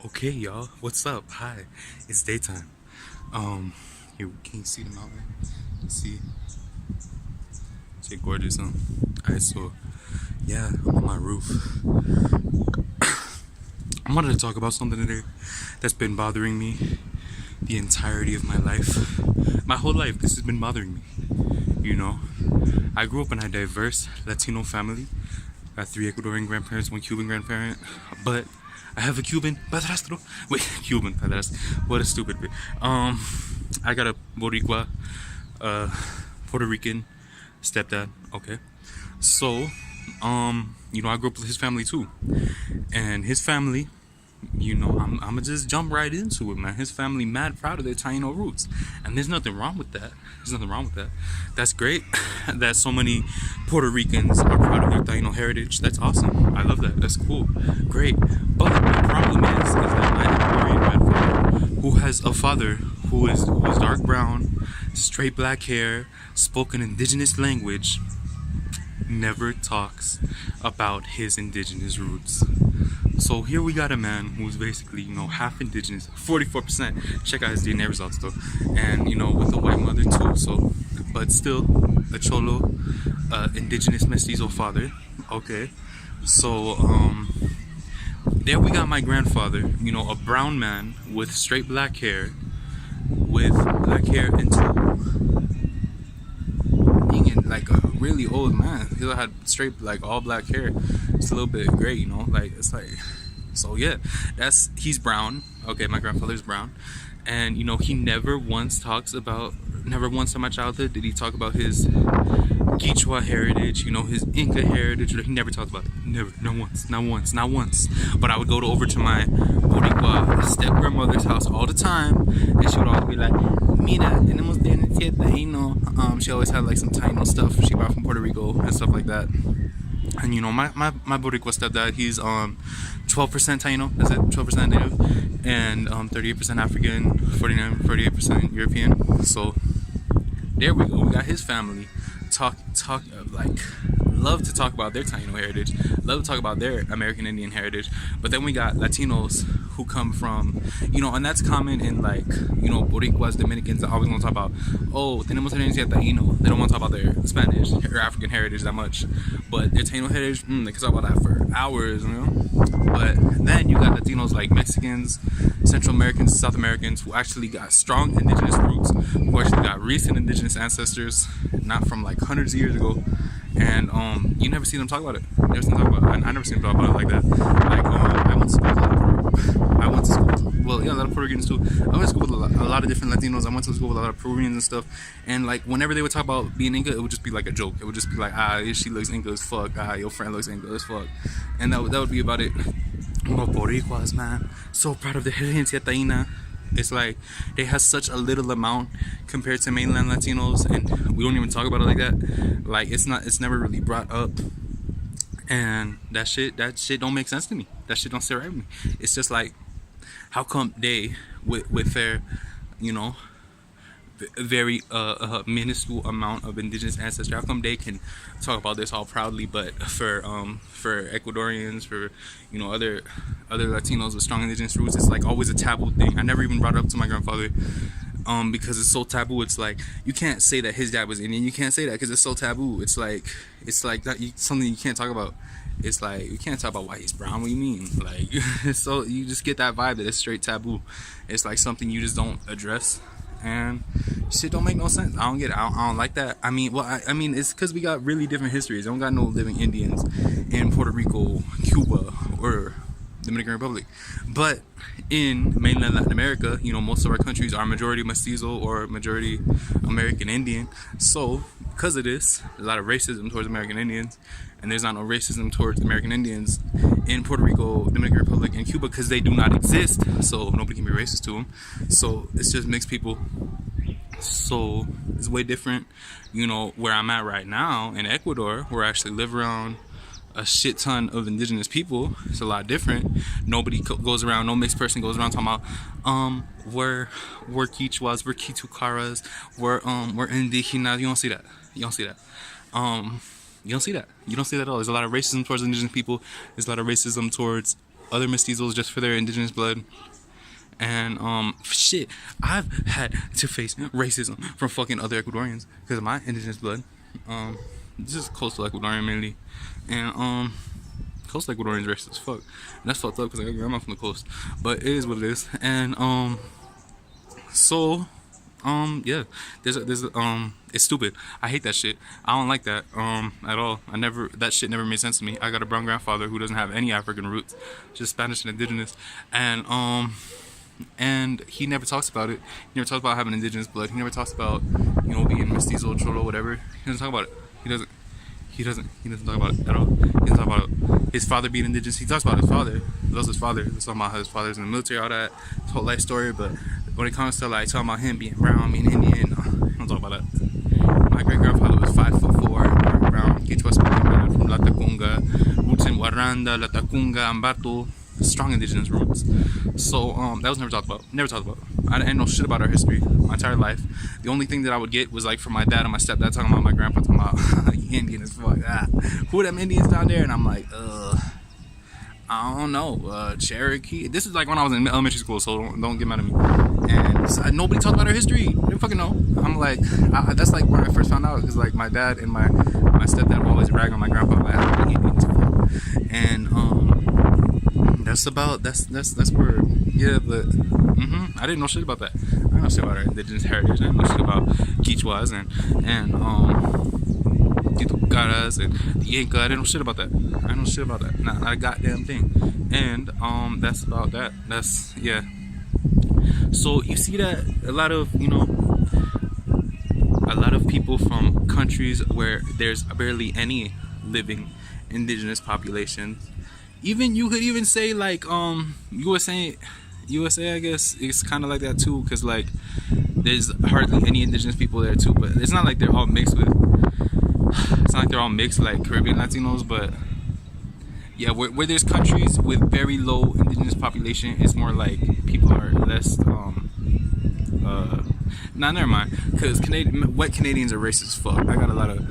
Okay, y'all. What's up? Hi. It's daytime. Here, can you see the mountain? See, it's gorgeous, huh? Alright, so yeah, I'm on my roof. I wanted to talk about something today that's been bothering me the entirety of my life. My whole life, this has been bothering me. You know, I grew up in a diverse Latino family. I got 3 Ecuadorian grandparents, 1 Cuban grandparent, but I have a Cuban padrastro. Wait, Cuban padrastro. What a stupid bit. I got a Boricua, uh, Puerto Rican stepdad. Okay, so, I grew up with his family too, and his family, I'ma just jump right into it, man. His family mad proud of their Taino roots, and there's nothing wrong with that. There's nothing wrong with that. That's great that so many Puerto Ricans are proud of their Taino heritage. That's awesome. I love that. That's cool. Great. But the problem is that my Ecuadorian grandfather, who has a father who is dark brown, straight black hair, spoke an indigenous language, never talks about his indigenous roots. So here we got a man who's basically, half indigenous, 44%. Check out his DNA results though, and with a white mother too. So, but still a cholo, indigenous mestizo father. Okay, so there we got my grandfather. A brown man with straight black hair, into being like a really old man. He had straight like all black hair. It's a little bit gray, like it's like. So yeah, he's brown. Okay, my grandfather's brown, and he never once in my childhood did he talk about his Quichua heritage, his Inca heritage. He never talked about it. Never, not once. But I would go over to my Boricua step grandmother's house all the time, and she would always be like, "Mira, tenemos de Taino." She always had like some Taino stuff she brought from Puerto Rico and stuff like that. And my Boricua stepdad, he's 12% Taino, that's it, 12% native, and 38% African, 48% European. So there we go. We got his family talk like love to talk about their Taino heritage, love to talk about their American Indian heritage. But then we got Latinos who come from, and that's common in like, Boricuas, Dominicans are always want to talk about, oh, tenemos herencia Taino. They don't want to talk about their Spanish or African heritage that much. But their Taino heritage, they can talk about that for hours, But then you got Latinos like Mexicans, Central Americans, South Americans who actually got strong indigenous roots, who actually got recent indigenous ancestors, not from like hundreds of years ago. And you never see them talk about it. Never see them talk about it. I never see them talk about it like that. Like I went to school with a lot of Puerto Ricans too. I went to school with a lot of different Latinos. I went to school with a lot of Peruvians and stuff. And like whenever they would talk about being Inca, it would just be like a joke. It would just be like, she looks Inca as fuck. Your friend looks Inca as fuck. And that would be about it. Oh, Boricuas, man, so proud of the herencia taína. It's like they have such a little amount compared to mainland Latinos, and we don't even talk about it like that. Like it's never really brought up, and that shit don't make sense to me. That shit don't sit right with me. It's just like, how come they with their, very minuscule amount of indigenous ancestry, how come they can talk about this all proudly, but for Ecuadorians, for other Latinos with strong indigenous roots, it's like always a taboo thing. I never even brought it up to my grandfather, because it's so taboo. It's like you can't say that his dad was Indian. You can't say that because it's so taboo. It's like that something you can't talk about. It's like you can't talk about why he's brown. What do you mean? Like, so you just get that vibe that it's straight taboo. It's like something you just don't address, and shit don't make no sense. I don't get it. I don't like that. I mean, it's because we got really different histories. I don't got no living Indians in Puerto Rico, Cuba, or Dominican Republic. But in mainland Latin America, most of our countries are majority mestizo or majority American Indian. So because of this, there's a lot of racism towards American Indians, and there's not no racism towards American Indians in Puerto Rico, Dominican Republic, and Cuba, because they do not exist. So nobody can be racist to them. So it's just mixed people. So it's way different, where I'm at right now in Ecuador, where I actually live around a shit ton of indigenous people. It's a lot different. Nobody goes around, no mixed person goes around talking about we're Quichuas, we're Quitucaras, we're indigenous. You don't see that. You don't see that. You don't see that. You don't see that at all. There's a lot of racism towards indigenous people. There's a lot of racism towards other mestizos just for their indigenous blood. And shit, I've had to face racism from fucking other Ecuadorians because of my indigenous blood. This is coastal Ecuadorian mainly, and coastal Ecuadorians racist as fuck. And that's fucked up because I got grandma from the coast, but it is what it is. And so yeah, there's it's stupid. I hate that shit. I don't like that at all. That shit never made sense to me. I got a brown grandfather who doesn't have any African roots, just Spanish and indigenous, and he never talks about it. He never talks about having indigenous blood. He never talks about, you know, being mestizo, cholo, whatever. He doesn't talk about it. He doesn't talk about it at all. He doesn't talk about his father being indigenous. He talks about his father. He loves his father. He's talking about how his father's in the military, all that, his whole life story. But when it comes to like talking about him being brown, being Indian, I don't talk about that. My great grandfather was 5'4", dark brown, Quechua speaking man from Latacunga, roots in Warranda, Latacunga, Ambato. Strong indigenous roots. So that was never talked about. I didn't know shit about our history my entire life. The only thing that I would get was like from my dad and my stepdad talking about my grandpa talking about Indian as fuck. Who are them Indians down there? And I'm like, I don't know, Cherokee. This is like when I was in elementary school, so don't get mad at me. And nobody talked about our history. They didn't fucking know. I'm like, that's like when I first found out, because like my dad and my stepdad would always rag on my grandpa like Indians. And that's where, yeah, but I didn't know shit about that. I didn't know shit about our indigenous heritage. I didn't know shit about Quechuas and Titucaras and the Inca. I didn't know shit about that. I didn't know shit about that. Not a goddamn thing. And that's about that. That's, yeah. So you see that a lot of people from countries where there's barely any living indigenous population. Even you could even say like USA I guess it's kind of like that too, because like there's hardly any indigenous people there too, but it's not like they're all mixed like Caribbean Latinos. But yeah, where there's countries with very low indigenous population, it's more like people are less never mind, because wet Canadians are racist as fuck. I got a lot of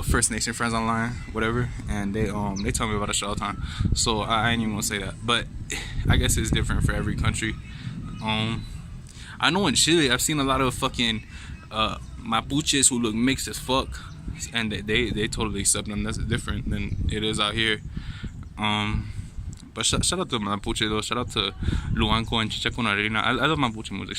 First Nation friends online, whatever, and they tell me about that shit all the time. So I ain't even gonna say that, but I guess it's different for every country. I know in Chile I've seen a lot of fucking Mapuches who look mixed as fuck, and they totally accept them. That's different than it is out here. But shout out to Mapuche though. Shout out to Luanco and Chicha con Arena. I love Mapuche music.